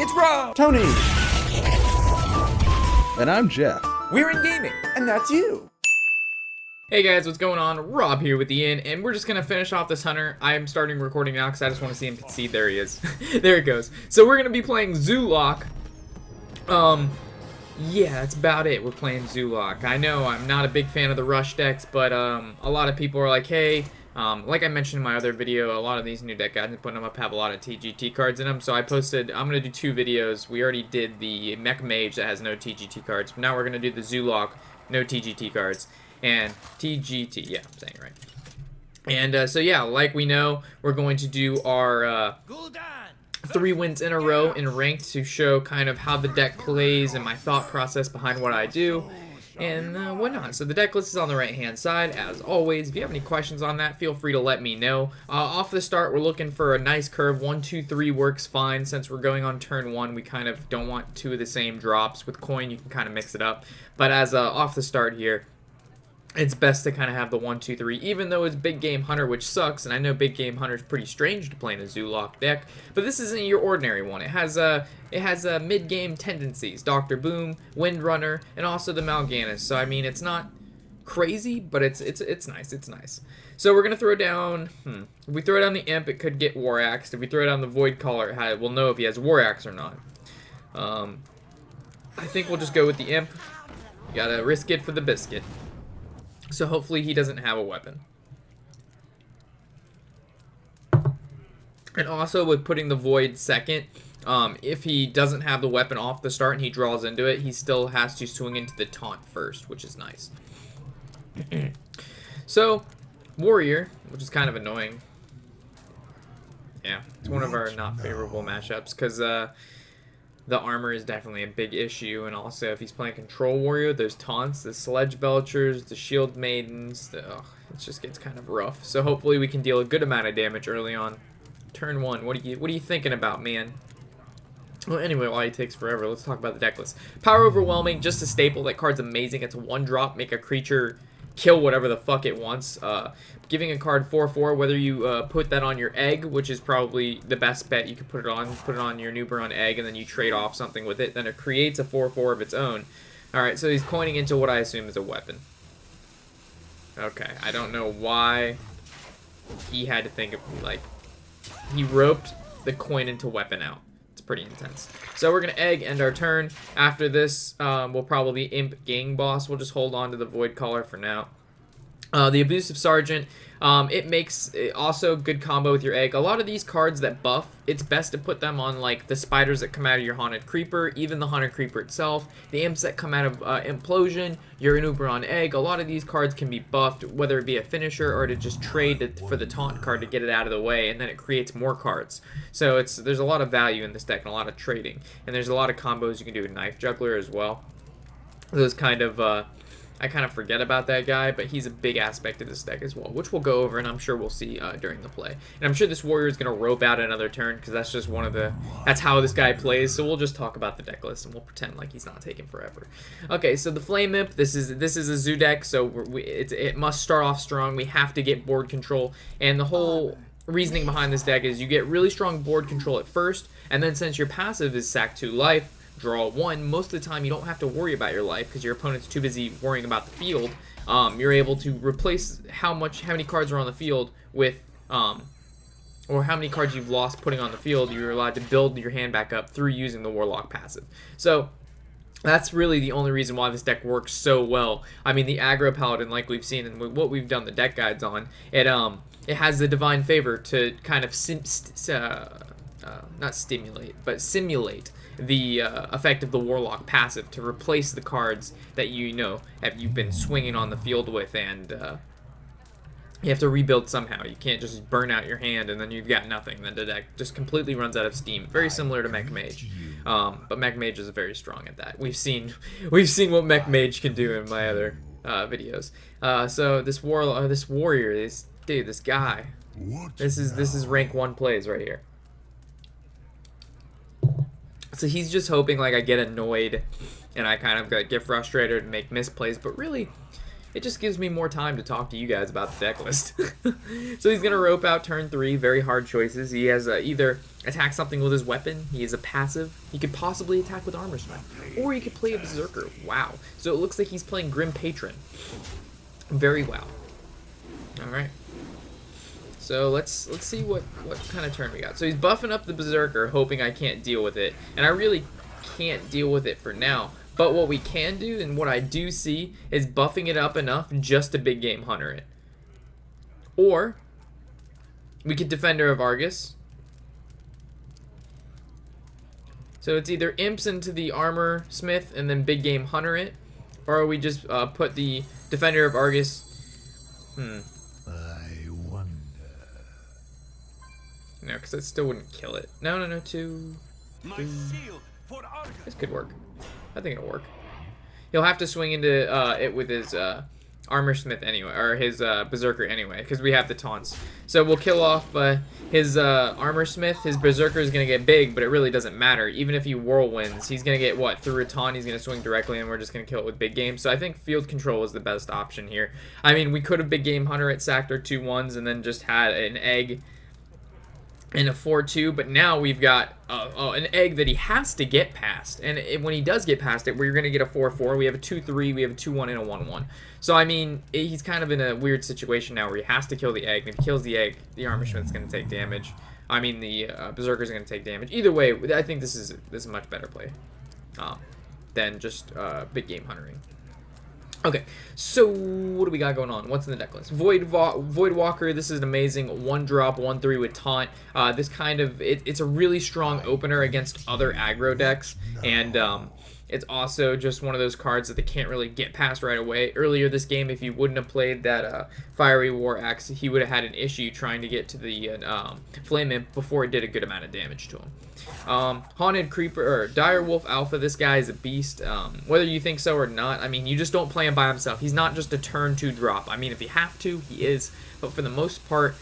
It's Rob! Tony! And I'm Jeff. We're in gaming. And that's you. Hey guys, what's going on? Rob here with Ian, and we're just gonna finish off this hunter. I am starting recording now because I just want to see him concede. There he is. There it goes. So we're gonna be playing Zoo Warlock. Yeah, that's about it. We're playing Zoo Warlock. I know I'm not a big fan of the rush decks, but a lot of people are like, hey, like I mentioned in my other video, a lot of these new deck guides and putting them up have a lot of TGT cards in them. So I posted, I'm going to do 2 videos. We already did the Mech Mage that has no TGT cards. Now we're going to do the Zoo Warlock, no TGT cards. And TGT, yeah, I'm saying it right. And so yeah, like we know, we're going to do our 3 wins in a row in ranked to show kind of how the deck plays and my thought process behind what I do. And whatnot. So the deck list is on the right hand side as always. If you have any questions on that, feel free to let me know. Off the start, we're looking for a nice curve. 1, 2, 3 works fine. Since we're going on turn 1, we kind of don't want 2 of the same drops. With coin, you can kind of mix it up. But as off the start here, it's best to kind of have the 1, 2, 3, even though it's Big Game Hunter, which sucks, and I know Big Game Hunter is pretty strange to play in a Zoo Warlock deck, but this isn't your ordinary one. It has mid-game tendencies, Dr. Boom, Windrunner, and also the Mal'Ganis. So I mean, it's not crazy, but it's nice. It's nice. So we're gonna throw down. If we throw down the Imp, it could get War Axed. If we throw down the Void Caller, we'll know if he has War Axe or not. I think we'll just go with the Imp. You gotta risk it for the biscuit. So hopefully he doesn't have a weapon. And also with putting the Void second, if he doesn't have the weapon off the start and he draws into it, he still has to swing into the taunt first, which is nice. So, Warrior, which is kind of annoying. Yeah, it's one of our not favorable matchups because the armor is definitely a big issue, and also if he's playing Control Warrior, those taunts, the Sledge Belchers, the Shield Maidens, it just gets kind of rough. So hopefully we can deal a good amount of damage early on. Turn 1, what are you thinking about, man? Well, anyway, while he takes forever, let's talk about the deck list. Power Overwhelming, just a staple. That card's amazing. It's a 1-drop, make a creature kill whatever the fuck it wants. Giving a card 4/4, whether you put that on your egg, which is probably the best bet you could put it on your Nuberon egg, and then you trade off something with it, then it creates a 4/4 of its own. Alright, so he's coining into what I assume is a weapon. Okay, I don't know why he had to think of, like, he roped the coin into weapon out. It's pretty intense. So we're going to egg, end our turn. After this, we'll probably Imp Gang Boss. We'll just hold on to the Void Caller for now. The Abusive Sergeant, it makes also good combo with your egg. A lot of these cards that buff, it's best to put them on like the spiders that come out of your Haunted Creeper, even the Haunted Creeper itself, the imps that come out of Implosion, your Nuberon egg. A lot of these cards can be buffed, whether it be a finisher or to just trade for the taunt card to get it out of the way, and then it creates more cards. So there's a lot of value in this deck and a lot of trading, and there's a lot of combos you can do with Knife Juggler as well. Those kind of I kind of forget about that guy, but he's a big aspect of this deck as well, which we'll go over, and I'm sure we'll see during the play. And I'm sure this warrior is going to rope out another turn, because that's just that's how this guy plays, so we'll just talk about the deck list, and we'll pretend like he's not taking forever. Okay, so the Flame Imp, this is a Zoo deck, so it must start off strong. We have to get board control, and the whole reasoning behind this deck is you get really strong board control at first, and then since your passive is sack 2 life, draw 1, most of the time you don't have to worry about your life because your opponent's too busy worrying about the field. You're able to replace how many cards are on the field with or how many cards you've lost putting on the field. You're allowed to build your hand back up through using the Warlock passive. So that's really the only reason why this deck works so well. I mean, the Aggro Paladin, like we've seen and what we've done the deck guides on, it has the Divine Favor to kind of not stimulate, but simulate the effect of the Warlock passive to replace the cards that you've been swinging on the field with, and you have to rebuild somehow. You can't just burn out your hand and then you've got nothing. Then the deck just completely runs out of steam. Very similar to Mech Mage, but Mech Mage is very strong at that. We've seen what Mech Mage can do in my other videos. So this warrior, this guy, this is rank 1 plays right here. So he's just hoping like I get annoyed and I kind of get frustrated and make misplays, but really it just gives me more time to talk to you guys about the deck list. So he's going to rope out turn 3, very hard choices. He has either attack something with his weapon, he is a passive, he could possibly attack with Armor Smith, or he could play a Berserker. Wow. So it looks like he's playing Grim Patron. Very well. Alright. So let's see what kind of turn we got. So he's buffing up the Berserker, hoping I can't deal with it. And I really can't deal with it for now. But what we can do, and what I do see, is buffing it up enough just to big game hunter it. Or we could Defender of Argus. So it's either imps into the Armor Smith and then big game hunter it, or we just put the Defender of Argus. I wonder. No, because that still wouldn't kill it. No, 2. My shield for Argus. This could work. I think it'll work. He'll have to swing into it with his Armor Smith anyway, or his Berserker anyway, because we have the taunts. So we'll kill off his Armor Smith. His Berserker is going to get big, but it really doesn't matter. Even if he whirlwinds, he's going to get, what, through a taunt, he's going to swing directly, and we're just going to kill it with big game. So I think field control is the best option here. I mean, we could have big game hunter it, sacked our 2/1s, and then just had an egg and a 4/2, but now we've got an egg that he has to get past, and when he does get past it, we're going to get a 4/4. We have a 2/3, we have a 2/1, and a 1/1. So I mean, he's kind of in a weird situation now where he has to kill the egg. And if he kills the egg, the Armor Smith's going to take damage. I mean, the Berserker's going to take damage. Either way, I think this is a much better play than just big game huntering. Okay, so what do we got going on? What's in the deck list? Voidwalker, this is an amazing 1-drop, 1/3 with taunt. This kind of, it's a really strong opener against other aggro decks, and it's also just one of those cards that they can't really get past right away. Earlier this game, if you wouldn't have played that Fiery War Axe, he would have had an issue trying to get to the Flame Imp before it did a good amount of damage to him. Haunted Creeper, or Direwolf Alpha, this guy is a beast. Whether you think so or not, I mean, you just don't play him by himself. He's not just a turn 2 drop. I mean, if you have to, he is. But for the most part,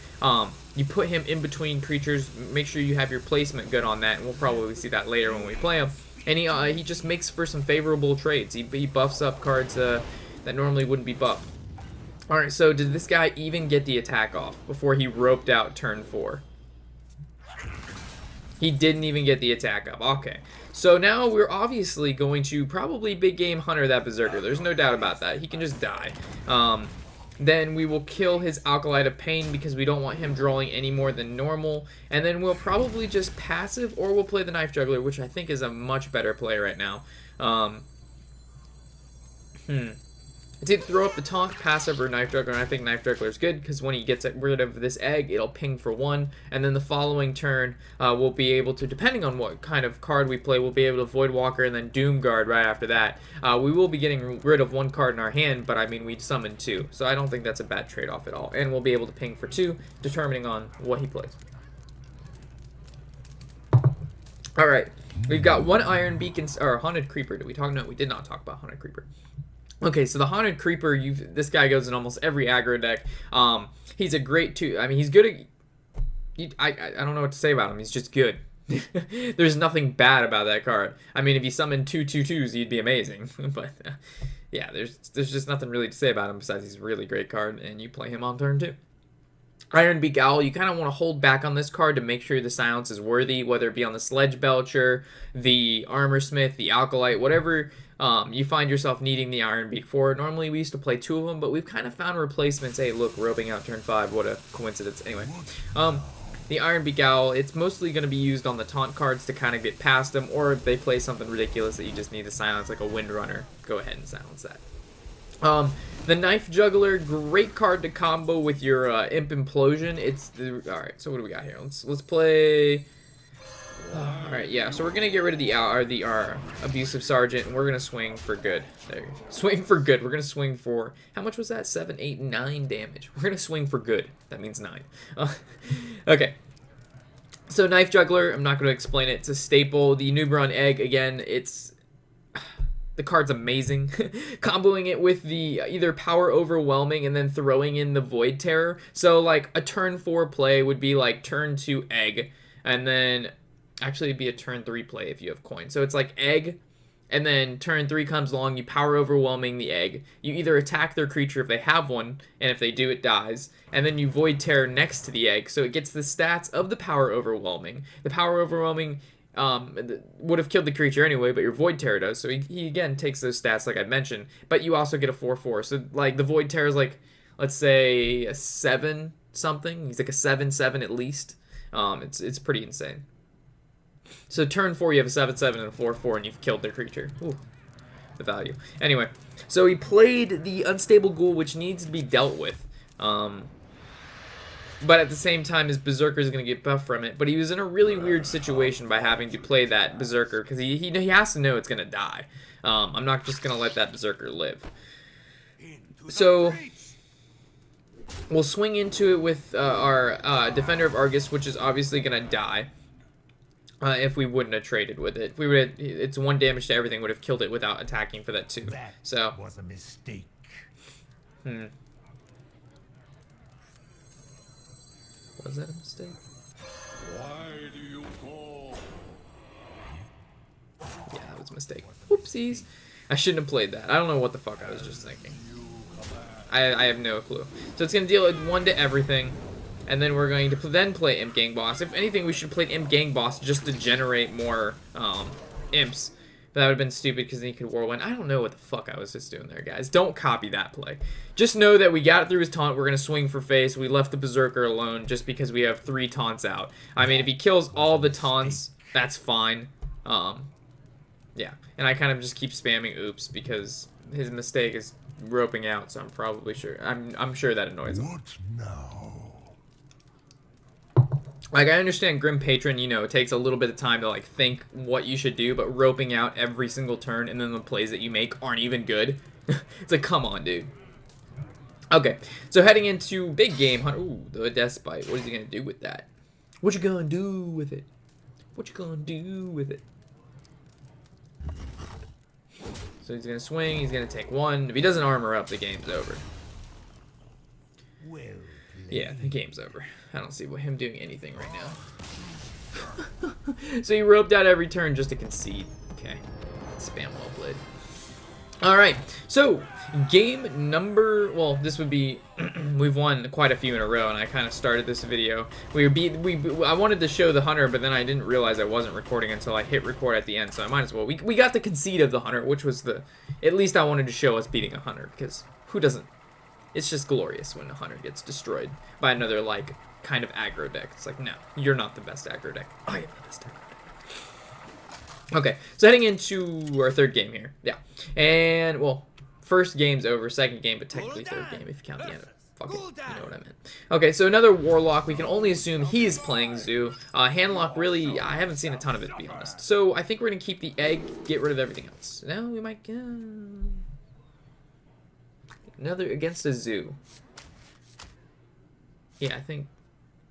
you put him in between creatures. Make sure you have your placement good on that, and we'll probably see that later when we play him. And he just makes for some favorable trades. He buffs up cards that normally wouldn't be buffed. Alright, so did this guy even get the attack off before he roped out turn 4? He didn't even get the attack up. Okay. So now we're obviously going to probably big game hunter that Berserker. There's no doubt about that. He can just die. Then we will kill his Alkalite of Pain because we don't want him drawing any more than normal. And then we'll probably just passive, or we'll play the Knife Juggler, which I think is a much better play right now. It's either throw up the taunt, passive, or Knife Juggler, and I think Knife Juggler is good because when he gets rid of this egg, it'll ping for 1, and then the following turn we'll be able to, depending on what kind of card we play, we'll be able to Voidwalker and then Doomguard right after that. We will be getting rid of 1 card in our hand, but I mean, we'd summon 2, so I don't think that's a bad trade-off at all, and we'll be able to ping for 2, determining on what he plays. Alright, we've got 1 Iron Beacon, or Haunted Creeper. Did we talk? No, we did not talk about Haunted Creeper. Okay, so the Haunted Creeper, this guy goes in almost every aggro deck. He's a great I mean, he's good at... I don't know what to say about him. He's just good. There's nothing bad about that card. I mean, if you summon 2 2/2s, he'd be amazing. But, yeah, there's just nothing really to say about him besides he's a really great card, and you play him on turn 2. Iron Beak Owl, you kind of want to hold back on this card to make sure the silence is worthy, whether it be on the Sledge Belcher, the Armor Smith, the Alkalite, whatever you find yourself needing the Iron Beak for. Normally we used to play 2 of them, but we've kind of found replacements. Hey, look, roping out turn 5, what a coincidence. Anyway, the Iron Beak Owl, it's mostly going to be used on the taunt cards to kind of get past them, or if they play something ridiculous that you just need to silence, like a Windrunner, go ahead and silence that. The Knife Juggler, great card to combo with your Imp Implosion. Alright, so what do we got here? Let's play... Alright, yeah, so we're going to get rid of our Abusive Sergeant, and we're going to swing for good. There, swing for good. We're going to swing for... How much was that? 7, 8, 9 damage. We're going to swing for good. That means 9. Okay. So Knife Juggler, I'm not going to explain it. It's a staple. The Nubron Egg, again, the card's amazing. Comboing it with the either Power Overwhelming and then throwing in the Void Terror. So, like, a turn 4 play would be, like, turn 2 Egg. And then, actually, it'd be a turn 3 play if you have coin. So it's, like, Egg, And then turn 3 comes along, you power overwhelming the egg. You either attack their creature if they have one, and if they do, it dies. And then you void terror next to the egg, so it gets the stats of the power overwhelming. The power overwhelming would have killed the creature anyway, but your void terror does. So he again takes those stats like I mentioned, but you also get a 4/4. So like the void terror is like, let's say a 7 something. He's like a 7/7 at least. It's pretty insane. So turn 4, you have a 7/7 and a 4/4, and you've killed their creature. Ooh, the value. Anyway, so he played the Unstable Ghoul, which needs to be dealt with. But at the same time, his Berserker is going to get buffed from it. But he was in a really weird situation by having to play that Berserker, because he has to know it's going to die. I'm not just going to let that Berserker live. So we'll swing into it with our Defender of Argus, which is obviously going to die. If we wouldn't have traded with it, it's 1 damage to everything, would have killed it without attacking for that 2. So was a mistake. Was that a mistake? Why do you call? Yeah, that was a mistake. Whoopsies. I shouldn't have played that. I don't know what the fuck I was just thinking. I have no clue. So it's going to deal with 1 to everything. And then we're going to then play Imp Gang Boss. If anything, we should play Imp Gang Boss just to generate more imps. But that would have been stupid because then he could Whirlwind. I don't know what the fuck I was just doing there, guys. Don't copy that play. Just know that we got through his taunt. We're going to swing for face. We left the Berserker alone just because we have 3 taunts out. I mean, if he kills all the taunts, that's fine. Yeah. And I kind of just keep spamming oops because his mistake is roping out, so I'm probably sure. I'm sure that annoys him. What now? Like, I understand Grim Patron, you know, it takes a little bit of time to, like, think what you should do, but roping out every single turn and then the plays that you make aren't even good. It's like, come on, dude. Okay, so heading into big game hunter. Ooh, the Despite. What is he going to do with that? What you going to do with it? What you going to do with it? So he's going to swing. He's going to take 1. If he doesn't armor up, the game's over. Well, yeah, the game's over. I don't see him doing anything right now. So he roped out every turn just to concede. Okay. Spam well played. Alright, so game number, well, this would be, we've won quite a few in a row, and I kind of started this video. I wanted to show the Hunter, but then I didn't realize I wasn't recording until I hit record at the end, so I might as well. We got the concede of the Hunter, which was at least I wanted to show us beating a Hunter, because who doesn't? It's just glorious when a Hunter gets destroyed by another, like, kind of aggro deck. It's like, no, you're not the best aggro deck. I am the best aggro deck. Okay, so heading into our 3rd game here. Yeah. And, well, first game's over, 2nd game, but technically 3rd game if you count the end of it. Fuck it, you know what I meant. Okay, so another Warlock. We can only assume he is playing Zoo. Handlock, really, I haven't seen a ton of it, to be honest. So I think we're going to keep the egg, get rid of everything else. Now we might... another against a Zoo. Yeah, I think...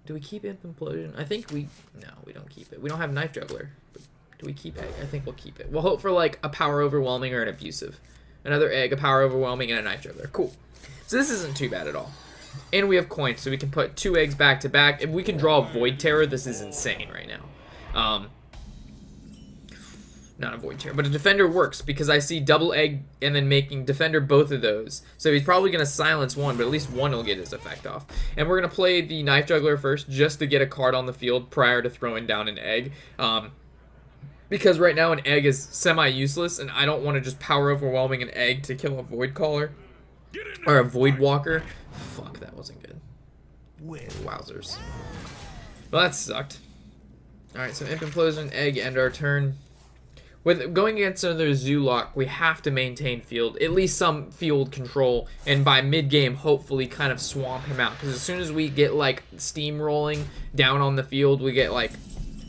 Do we keep Imp Implosion? I think we... No, we don't keep it. We don't have Knife Juggler. But do we keep Egg? I think we'll keep it. We'll hope for, like, a Power Overwhelming or an Abusive. Another Egg, a Power Overwhelming, and a Knife Juggler. Cool. So this isn't too bad at all. And we have coins, so we can put 2 eggs back to back. If we can draw Void Terror, this is insane right now. Not a Void Terror, but a Defender works because I see double egg and then making Defender both of those. So he's probably going to silence 1, but at least 1 will get his effect off. And we're going to play the Knife Juggler first just to get a card on the field prior to throwing down an egg. Because right now an egg is semi-useless, and I don't want to just Power Overwhelming an egg to kill a Void Caller. Or a Void Walker. Fuck, that wasn't good. Wowzers. Well, that sucked. Alright, so Imp Implosion, Egg, end our turn. With going against another Zoo Lock, we have to maintain field, at least some field control, and by mid-game, hopefully kind of swamp him out. Because as soon as we get, like, steamrolling down on the field, we get, like,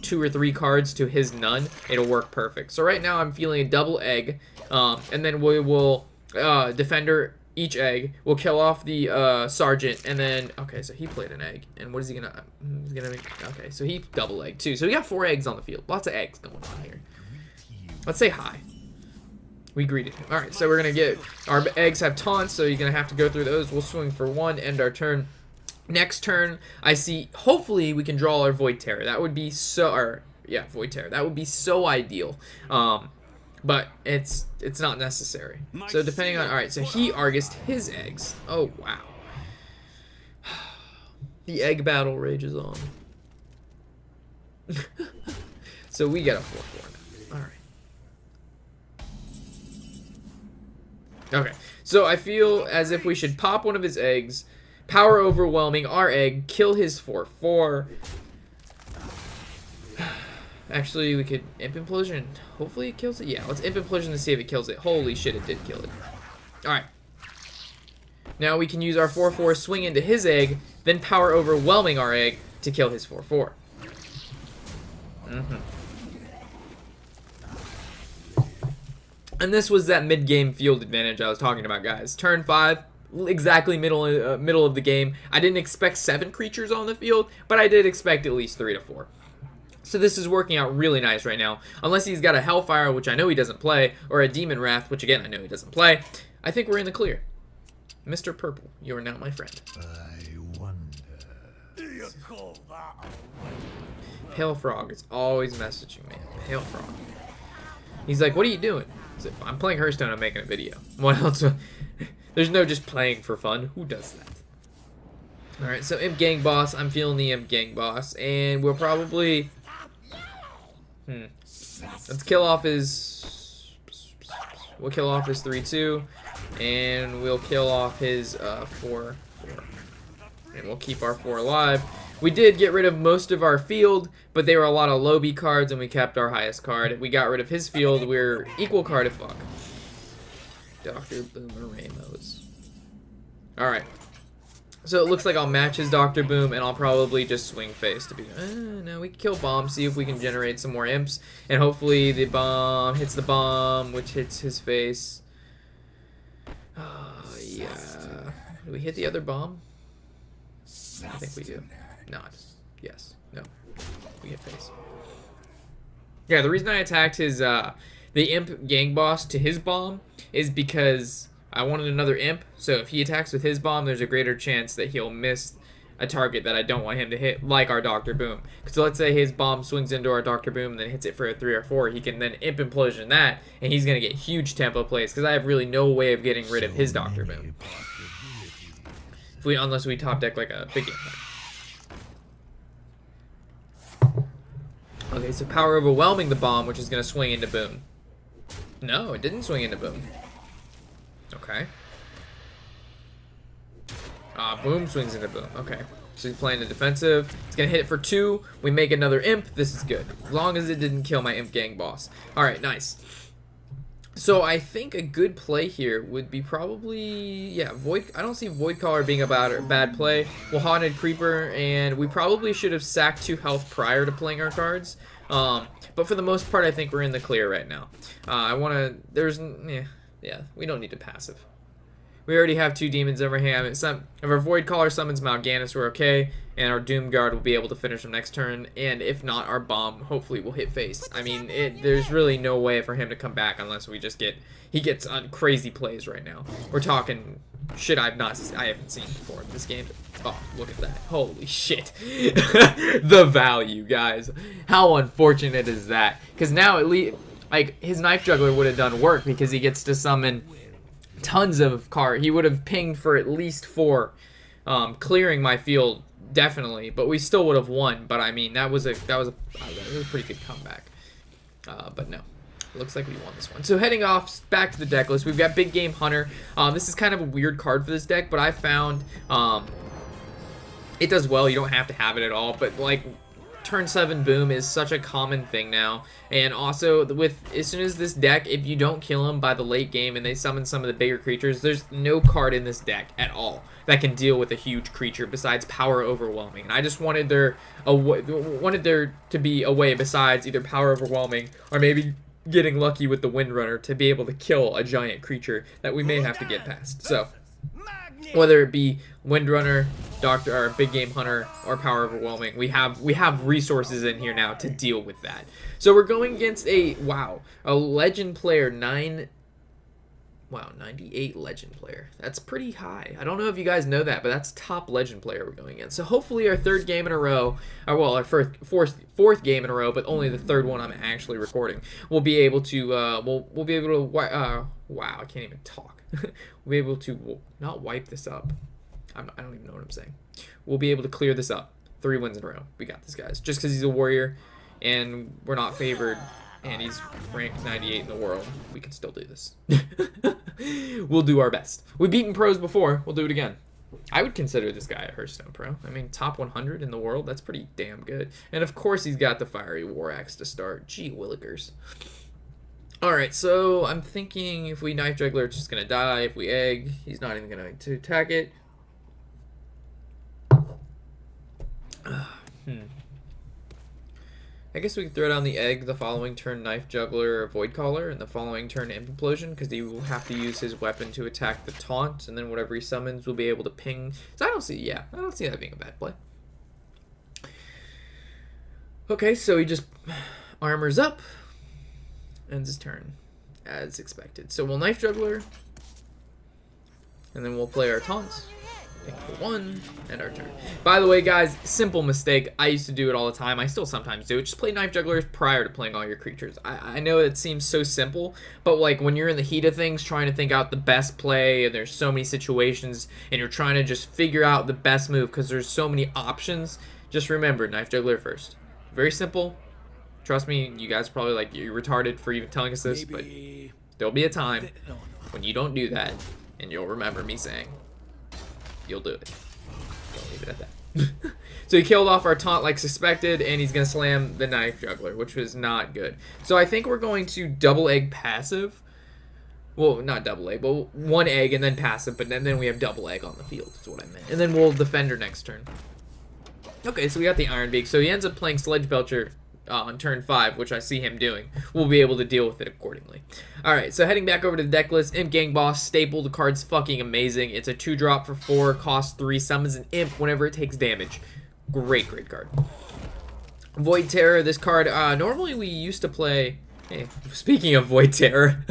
2 or 3 cards to his none, it'll work perfect. So right now, I'm feeling a double egg, and then we will Defender each egg. We'll kill off the Sergeant, and then, okay, so he played an egg. And what is he gonna, he's gonna make, okay, so he double egg too. So we got 4 eggs on the field. Lots of eggs going on here. Let's say hi. We greeted him. Alright, so we're going to get... Our eggs have taunts, so you're going to have to go through those. We'll swing for 1, end our turn. Next turn, I see... Hopefully, we can draw our Void Terror. That would be so... yeah, Void Terror. That would be so ideal. but it's not necessary. So depending on, all right, so he Argused his eggs. Oh wow, the egg battle rages on. So we get a 4/4 now. All right. Okay, so I feel as if we should pop one of his eggs, power overwhelming our egg, kill his 4/4. Actually, we could Imp Implosion. Hopefully it kills it. Yeah, let's Imp Implosion to see if it kills it. Holy shit, it did kill it. Alright. Now we can use our 4/4, swing into his egg, then power overwhelming our egg to kill his 4/4. And this was that mid-game field advantage I was talking about, guys. Turn 5, exactly middle of the game. I didn't expect 7 creatures on the field, but I did expect at least 3 to 4. So this is working out really nice right now. Unless he's got a Hellfire, which I know he doesn't play, or a Demon Wrath, which again I know he doesn't play, I think we're in the clear. Mr. Purple, you are now my friend. I wonder. Do you call that? Pale Frog is always messaging me. Pale Frog. He's like, what are you doing? I said, I'm playing Hearthstone, I'm making a video. What else? There's no just playing for fun. Who does that? Alright, so Imp Gang Boss. I'm feeling the Imp Gang Boss. And we'll probably... Let's kill off his... We'll kill off his 3/2. And we'll kill off his 4/4. And we'll keep our 4 alive. We did get rid of most of our field, but they were a lot of low B cards, and we kept our highest card. We got rid of his field. We're equal card as fuck. Dr. Boomer Ramos. Alright. So it looks like I'll match his Dr. Boom, and I'll probably just swing face to be... no, we can kill bomb, see if we can generate some more imps. And hopefully the bomb hits the bomb, which hits his face. Yeah. Do we hit the other bomb? I think we do. Not. Yes. No. We hit face. Yeah, the reason I attacked his, the Imp Gang Boss to his bomb is because I wanted another Imp, so if he attacks with his bomb, there's a greater chance that he'll miss a target that I don't want him to hit, like our Dr. Boom. So let's say his bomb swings into our Dr. Boom and then hits it for a 3 or 4, he can then Imp Implosion that, and he's going to get huge tempo plays, because I have really no way of getting rid of his Dr. Boom. Unless we top deck like a big game. Okay, so power overwhelming the bomb, which is going to swing into Boom. No, it didn't swing into Boom. Okay. Boom swings into Boom. Okay. So he's playing the defensive. It's going to hit it for 2. We make another Imp. This is good. As long as it didn't kill my Imp Gang Boss. Alright, nice. So I think a good play here would be probably... Yeah, Void... I don't see Void Caller being a bad play. We'll Haunted Creeper, and we probably should have sacked 2 health prior to playing our cards. But for the most part, I think we're in the clear right now. I want to... There's... Yeah, we don't need to passive. We already have 2 demons over here. If our Void Caller summons Mal'Ganis, we're okay. And our Doom Guard will be able to finish him next turn. And if not, our bomb hopefully will hit face. I mean, there's really no way for him to come back unless we just get... He gets on crazy plays right now. We're talking shit I haven't seen before in this game. Oh, look at that. Holy shit. The value, guys. How unfortunate is that? Because now at least... Like, his Knife Juggler would have done work because he gets to summon tons of cards. He would have pinged for at least 4, clearing my field, definitely. But we still would have won. But I mean, that was a pretty good comeback. But no, looks like we won this one. So heading off back to the deck list, we've got Big Game Hunter. This is kind of a weird card for this deck, but I found it does well. You don't have to have it at all, but like. Turn 7 Boom is such a common thing now, and also as soon as this deck, if you don't kill them by the late game and they summon some of the bigger creatures, there's no card in this deck at all that can deal with a huge creature besides Power Overwhelming. And I just wanted there to be a way besides either Power Overwhelming or maybe getting lucky with the Windrunner to be able to kill a giant creature that we may have to get past. So whether it be Windrunner, or Big Game Hunter, or Power Overwhelming, we have resources in here now to deal with that. So we're going against a Legend player 9. Wow, 98 legend player. That's pretty high. I don't know if you guys know that, but that's top legend player we're going against. So hopefully our third game in a row, or well, our fourth game in a row, but only the third one I'm actually recording, we'll be able to, we'll be able to, wow, I can't even talk. We'll be able to, not wipe this up. I don't even know what I'm saying. We'll be able to clear this up. 3 wins in a row. We got this, guys. Just because he's a warrior, and we're not favored, and he's ranked 98 in the world, we can still do this. We'll do our best. We've beaten pros before. We'll do it again. I would consider this guy a Hearthstone pro. I mean, top 100 in the world. That's pretty damn good. And of course, he's got the fiery war axe to start. Gee willikers. Alright, so I'm thinking if we knife juggler, it's just going to die. If we egg, he's not even going to attack it. I guess we could throw down the egg the following turn, knife juggler or void caller, and the following turn imp implosion, because he will have to use his weapon to attack the taunt, and then whatever he summons will be able to ping. So I don't see that being a bad play. Okay, so he just armors up, ends his turn as expected. So we'll knife juggler, and then we'll play our taunts. Pick for 1, and our turn. By the way, guys, simple mistake. I used to do it all the time. I still sometimes do it. Just play knife jugglers prior to playing all your creatures. I know it seems so simple, but like when you're in the heat of things, trying to think out the best play, and there's so many situations, and you're trying to just figure out the best move because there's so many options, just remember, knife juggler first. Very simple. Trust me, you guys are probably like, you're retarded for even telling us this, but there'll be a time when you don't do that, and you'll remember me saying, you'll do it. Don't leave it at that. So he killed off our taunt like suspected, and he's going to slam the knife juggler, which was not good. So I think we're going to double egg passive. Well, not double egg, but 1 egg and then passive, but then we have double egg on the field, is what I meant. And then we'll defender next turn. Okay, so we got the Iron Beak. So he ends up playing Sledge Belcher on turn 5, which I see him doing. We'll be able to deal with it accordingly. Alright, so heading back over to the deck list, Imp Gang Boss, staple. The card's fucking amazing. It's a 2-drop for 4, costs 3, summons an Imp whenever it takes damage. Great card. Void Terror, this card, normally we used to play... Hey, speaking of Void Terror,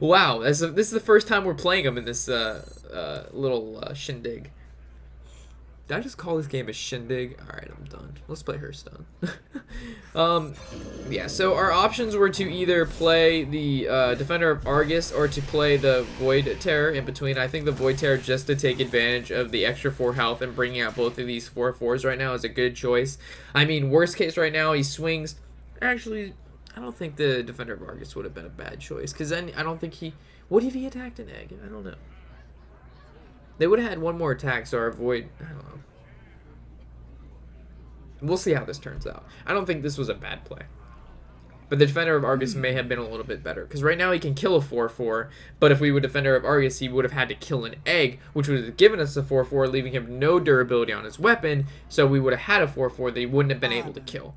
wow, this is the first time we're playing him in this little shindig. Did I just call this game a shindig? Alright, I'm done. Let's play Hearthstone. Yeah, so our options were to either play the Defender of Argus or to play the Void Terror in between. I think the Void Terror, just to take advantage of the extra 4 health and bringing out both of these 4/4s right now, is a good choice. I mean, worst case right now, he swings. Actually, I don't think the Defender of Argus would have been a bad choice, because then I don't think he... What if he attacked an egg? I don't know. They would have had 1 more attack, so our Void... I don't know. We'll see how this turns out. I don't think this was a bad play. But the Defender of Argus may have been a little bit better, because right now he can kill a 4/4, but if we would Defender of Argus, he would have had to kill an egg, which would have given us a 4/4, leaving him no durability on his weapon, so we would have had a 4/4 that he wouldn't have been able to kill.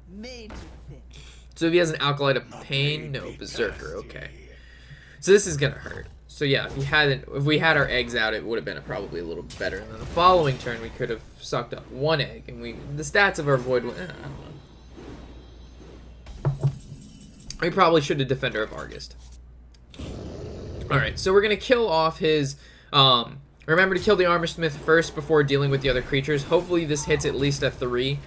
So if he has an Alkali of Pain, no, Berserker, okay. So this is gonna hurt. So yeah, if we had our eggs out, it would have been probably a little better. And then the following turn, we could have sucked up 1 egg, and the stats of our Void, I don't know. We probably should have Defender of Argus. Alright, so we're going to kill off his... remember to kill the Armor Smith first before dealing with the other creatures. Hopefully this hits at least a 3.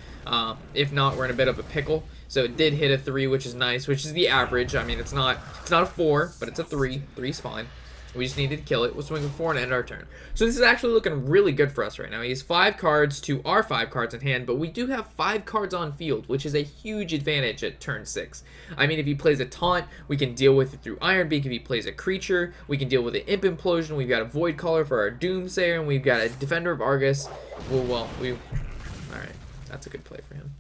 If not, we're in a bit of a pickle. So it did hit a 3, which is nice, which is the average. I mean, it's not a 4, but it's a 3. 3's fine. We just needed to kill it. We'll swing with 4 and end our turn. So this is actually looking really good for us right now. He has 5 cards to our 5 cards in hand, but we do have 5 cards on field, which is a huge advantage at turn 6. I mean, if he plays a taunt, we can deal with it through Iron Beak. If he plays a creature, we can deal with an Imp Implosion. We've got a Void Caller for our Doomsayer, and we've got a Defender of Argus. Alright, that's a good play for him.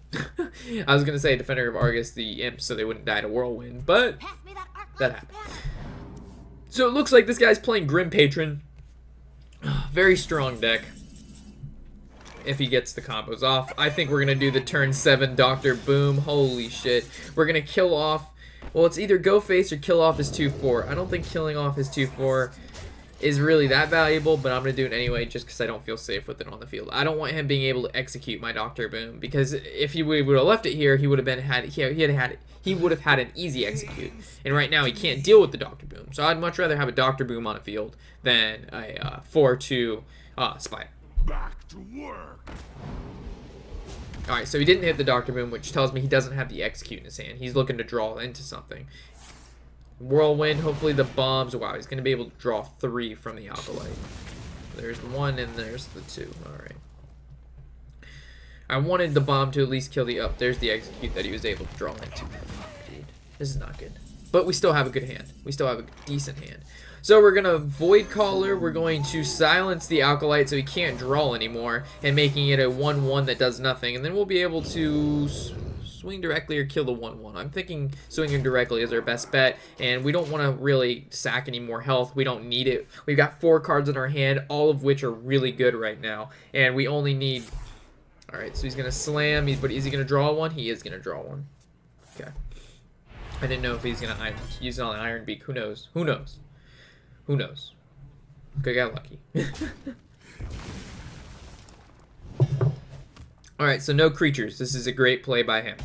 I was going to say Defender of Argus, the Imp, so they wouldn't die to Whirlwind, but that happened. So it looks like this guy's playing Grim Patron. Very strong deck. If he gets the combos off. I think we're going to do the turn 7 Dr. Boom. Holy shit. We're going to kill off... Well, it's either go face or kill off his 2/4. I don't think killing off his 2/4 is really that valuable, but I'm going to do it anyway just because I don't feel safe with it on the field. I don't want him being able to execute my Dr. Boom, because if he would have left it here, he would have been he would have had an easy execute. And right now he can't deal with the Doctor Boom. So I'd much rather have a Doctor Boom on a field than a 4-2 Spider. Back to work. Alright, so he didn't hit the Doctor Boom, which tells me he doesn't have the execute in his hand. He's looking to draw into something. Whirlwind, hopefully the bombs. Wow, he's going to be able to draw 3 from the Acolyte. There's 1 and there's the 2. Alright. I wanted the bomb to at least kill the up. There's the execute that he was able to draw into. Fuck, dude. This is not good. But we still have a good hand. We still have a decent hand. So we're going to Void Caller. We're going to silence the Acolyte so he can't draw anymore. And making it a 1-1 that does nothing. And then we'll be able to swing directly or kill the 1-1. I'm thinking swinging directly is our best bet. And we don't want to really sack any more health. We don't need it. We've got 4 cards in our hand, all of which are really good right now. And we only need... Alright, so he's going to slam. But is he going to draw one? He is going to draw one. Okay. I didn't know if he's going to use it on an Iron Beak. Who knows? Who knows? Who knows? Could get lucky. Alright, so no creatures. This is a great play by him.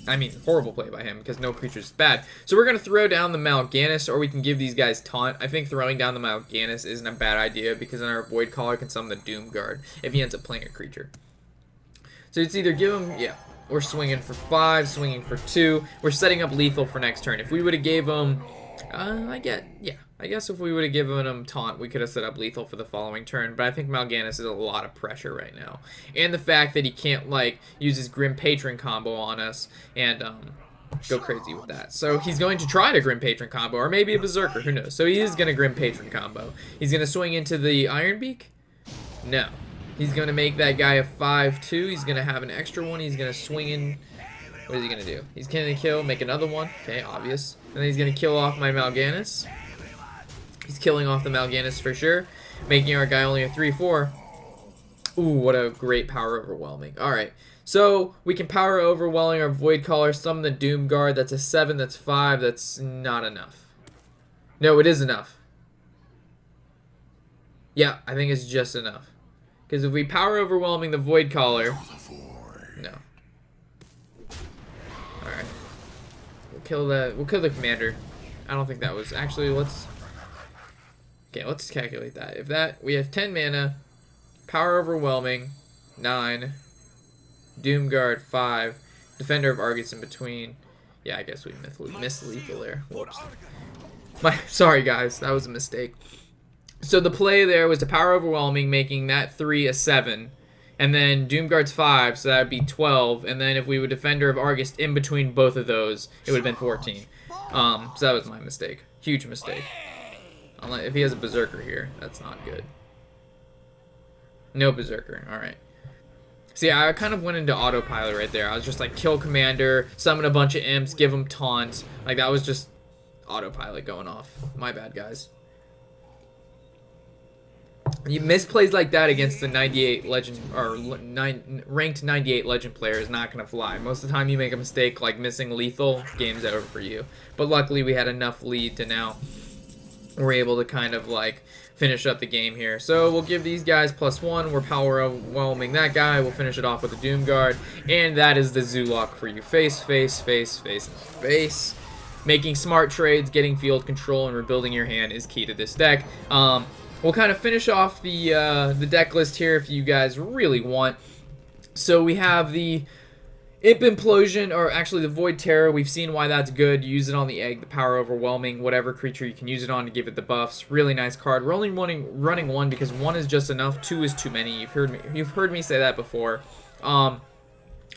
I mean, horrible play by him, because no creatures is bad. So we're going to throw down the Mal'Ganis, or we can give these guys taunt. I think throwing down the Mal'Ganis isn't a bad idea, because then our Void Caller can summon the Doom Guard if he ends up playing a creature. So it's either give him, yeah, we're swinging for 5, swinging for 2. We're setting up lethal for next turn. If we would have gave him, I guess if we would have given him taunt, we could have set up lethal for the following turn. But I think Mal'Ganis is a lot of pressure right now. And the fact that he can't, like, use his Grim Patron combo on us and go crazy with that. So he's going to try to Grim Patron combo, or maybe a Berserker, who knows. So he is going to Grim Patron combo. He's going to swing into the Iron Beak? No. He's going to make that guy a 5-2. He's going to have an extra one. He's going to swing in. What is he going to do? He's going to kill, make another one. Okay, obvious. And then he's going to kill off my Mal'Ganis. He's killing off the Mal'Ganis for sure, making our guy only a 3-4. Ooh, what a great power overwhelming. Alright, so we can power overwhelming our Void Caller, summon the Doom Guard. That's a 7, that's 5, that's not enough. No, it is enough. Yeah, I think it's just enough. Because if we power overwhelming the Void Caller... No. Alright. We'll kill the commander. I don't think that was... Actually, let's... Okay, let's calculate that. If that... We have 10 mana. Power overwhelming. 9. Doom Guard, 5. Defender of Argus in between. Yeah, I guess we missed lethal there. Whoops. Sorry, guys. That was a mistake. So the play there was to power overwhelming, making that 3 a 7. And then Doom Guard's 5, so that would be 12. And then if we would Defender of Argus in between both of those, it would have been 14. So that was my mistake. Huge mistake. Unless, if he has a Berserker here, that's not good. No Berserker. Alright. See, I kind of went into autopilot right there. I was just like, kill Commander, summon a bunch of imps, give him taunt. Like, that was just autopilot going off. My bad, guys. You misplays like that against the 98 legend or ranked 98 legend player is not gonna fly. Most of the time you make a mistake like missing lethal, game's over for you. But luckily we had enough lead to now we're able to kind of like finish up the game here. So we'll give these guys +1. We're power overwhelming that guy. We'll finish it off with the Doom Guard, and that is the Zoo Lock for you. Face, face, face, face, face. Making smart trades, getting field control, and rebuilding your hand is key to this deck. We'll kind of finish off the deck list here if you guys really want. So we have the Imp Implosion, or actually the Void Terror. We've seen why that's good. Use it on the egg, the power overwhelming, whatever creature you can use it on to give it the buffs. Really nice card. We're only running 1 because 1 is just enough. 2 is too many. You've heard me say that before.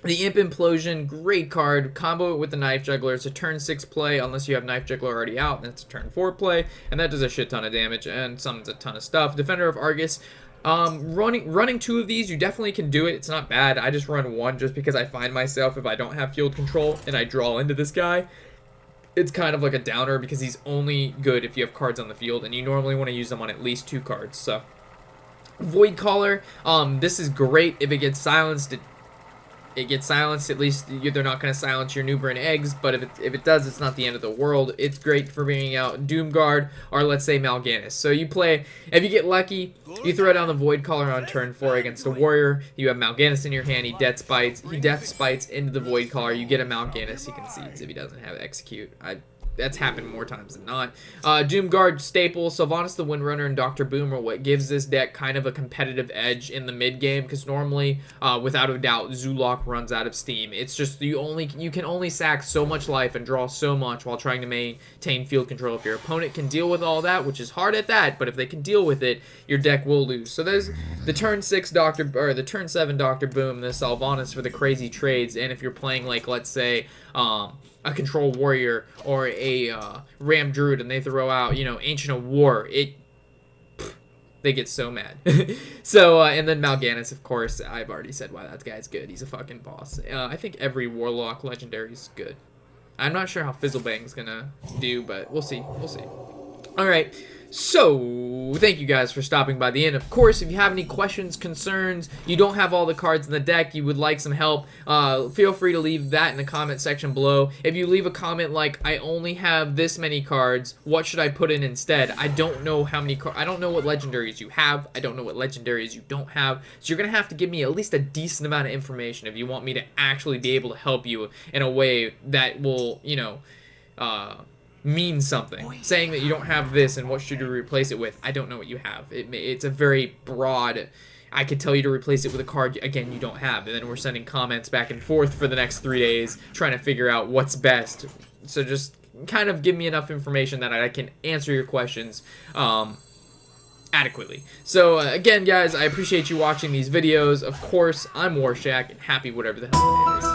The Imp Implosion, great card. Combo it with the Knife Juggler. It's a turn 6 play, unless you have Knife Juggler already out, and it's a turn 4 play, and that does a shit ton of damage and summons a ton of stuff. Defender of Argus, running 2 of these, you definitely can do it. It's not bad. I just run 1 just because I find myself, if I don't have field control and I draw into this guy, it's kind of like a downer because he's only good if you have cards on the field, and you normally want to use them on at least 2 cards. So Void Caller, this is great if it gets silenced. it gets silenced. At least they're not going to silence your Nubrine eggs, but if it does, it's not the end of the world. It's great for bringing out Doomguard or, let's say, Mal'Ganis. So you play, if you get lucky, you throw down the Void Caller on turn 4 against a warrior. You have Mal'Ganis in your hand. He death spites into the Void Caller. You get a Mal'Ganis. He concedes if he doesn't have execute. That's happened more times than not. Doomguard staple, Sylvanas the Windrunner and Dr. Boom are what gives this deck kind of a competitive edge in the mid game, because normally, without a doubt, Zoolock runs out of steam. It's just you can only sack so much life and draw so much while trying to maintain field control. If your opponent can deal with all that, which is hard at that, but if they can deal with it, your deck will lose. So there's the turn 7 Dr. Boom, the Sylvanas for the crazy trades, and if you're playing, like, let's say, a Control Warrior or a Ram Druid, and they throw out, you know, Ancient of War, they get so mad. So, and then Mal'Ganis, of course, I've already said why that guy's good. He's a fucking boss. I think every Warlock Legendary is good. I'm not sure how Fizzlebang's gonna do, but we'll see. We'll see. Alright, so thank you guys for stopping by the end. Of course, if you have any questions, concerns, you don't have all the cards in the deck, you would like some help, feel free to leave that in the comment section below. If you leave a comment like, I only have this many cards, what should I put in instead? I don't know how many cards, I don't know what legendaries you have, I don't know what legendaries you don't have, so you're going to have to give me at least a decent amount of information if you want me to actually be able to help you in a way that will, you know, means something. Saying that you don't have this and what should you replace it with, I don't know what you have. It's a very broad, I could tell you to replace it with a card, again, you don't have. And then we're sending comments back and forth for the next 3 days trying to figure out what's best. So just kind of give me enough information that I can answer your questions adequately. So again, guys, I appreciate you watching these videos. Of course, I'm Warshack, and happy whatever the hell it is.